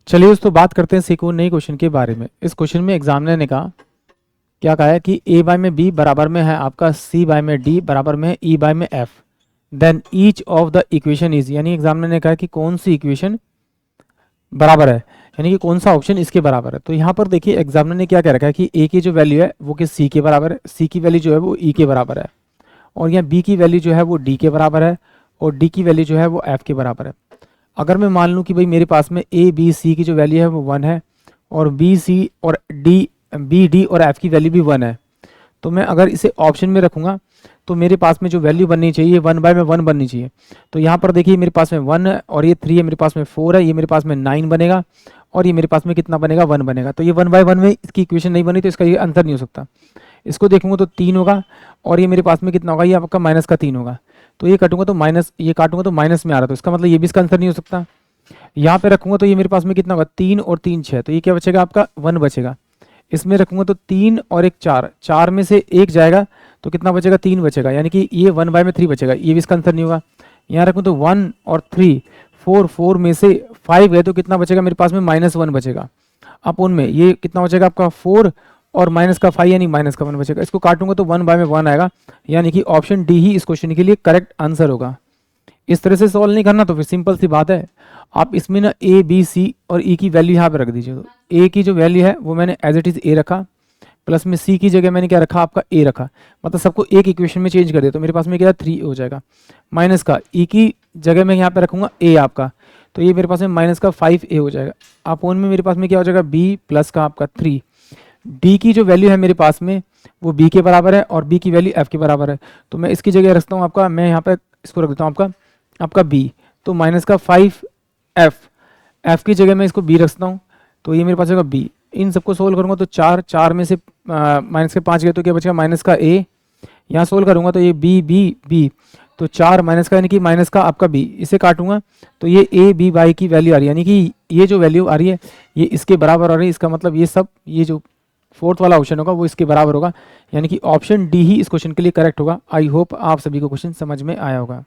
चलिए दोस्तों बात करते हैं सीखो नई क्वेश्चन के बारे में। इस क्वेश्चन में एग्जामिनर ने कहा क्या कहा है कि a बाय में b बराबर में है आपका c बाय में d बराबर में है e बाय में f, then each of the equation is, यानी एग्जामिनर ने कहा कि कौन सी इक्वेशन बराबर है, यानी कि कौन सा ऑप्शन इसके बराबर है। तो यहाँ पर देखिए एग्जामिनर ने क्या कह रखा है कि a की जो वैल्यू है वो कि c के बराबर है, c की वैल्यू जो है वो e के बराबर है, और यहाँ b की वैल्यू जो है वो d के बराबर है, और d की वैल्यू जो है वो f के बराबर है। अगर मैं मान लूँ कि भाई मेरे पास में a b c की जो वैल्यू है वो 1 है, और b c और b d और f की वैल्यू भी 1 है, तो मैं अगर इसे ऑप्शन में रखूँगा तो मेरे पास में जो वैल्यू बननी चाहिए 1 बाय में 1 बननी चाहिए। तो यहाँ पर देखिए मेरे पास में 1 है, और ये 3 है, मेरे पास में 4 है, ये मेरे पास में 9 बनेगा, और ये मेरे पास में कितना बनेगा 1 बनेगा। तो ये 1 बाय 1 में इसकी इक्वेशन नहीं बनी, तो इसका ये आंसर नहीं हो सकता। इसको देखूंगा तो 3 होगा, और ये मेरे पास में कितना होगा, ये आपका माइनस का 3 होगा। तो ये काटूंगा तो माइनस, ये काटूंगा तो माइनस में आ रहा है, तो इसका मतलब ये भी इसका आंसर नहीं हो सकता। यहाँ पे रखूंगा तो ये मेरे पास में कितना होगा 3 और 3 6, तो ये क्या बचेगा आपका 1 बचेगा। इसमें रखूंगा तो 3 और 1 4, 4 में से 1 जाएगा तो कितना बचेगा 3 बचेगा, यानी कि ये 1 बाय में 3 बचेगा, ये भी इसका आंसर नहीं होगा। यहाँ रखूँ तो 1 और 3 4, 4 में से 5 गए तो कितना बचेगा मेरे पास में -1 बचेगा। अब उनमें ये कितना बचेगा आपका 4 और माइनस का 5, यानी माइनस का 1 बचेगा। इसको काटूंगा तो 1 बाय में 1 आएगा, यानी कि ऑप्शन डी ही इस क्वेश्चन के लिए करेक्ट आंसर होगा। इस तरह से सॉल्व नहीं करना तो फिर सिंपल सी बात है, आप इसमें ना ए बी सी और ई की वैल्यू यहाँ पे रख दीजिए। तो ए की जो वैल्यू है वो मैंने एज इट इज़ ए रखा, प्लस में सी की जगह मैंने क्या रखा आपका ए रखा, मतलब सबको एक इक्वेशन में चेंज कर दिया। तो मेरे पास में क्या 3 हो जाएगा, माइनस का ई की जगह मैं यहाँ पे रखूँगा ए आपका, तो ये मेरे पास में माइनस का 5a हो जाएगा। अपोन में मेरे पास में क्या हो जाएगा b प्लस का आपका 3। d की जो वैल्यू है मेरे पास में वो b के बराबर है, और b की वैल्यू f के बराबर है। तो मैं इसकी जगह रखता हूँ आपका, मैं यहाँ पे इसको रख देता हूँ आपका b, तो माइनस का 5f, f की जगह मैं इसको b रखता हूँ, तो ये मेरे पास होगा b। इन सबको सोल्व करूँगा तो 4, 4 में से माइनस के 5 गए तो क्या बचेगा माइनस का a। यहाँ सोल्व करूँगा तो ये b, तो 4 माइनस का यानी कि माइनस का आपका b, इसे काटूंगा तो ये a b y की वैल्यू आ रही है, यानी कि ये जो वैल्यू आ रही है ये इसके बराबर आ रही है। इसका मतलब ये सब, ये जो फोर्थ वाला ऑप्शन होगा वो इसके बराबर होगा, यानी कि ऑप्शन डी ही इस क्वेश्चन के लिए करेक्ट होगा। आई होप आप सभी को क्वेश्चन समझ में आया होगा।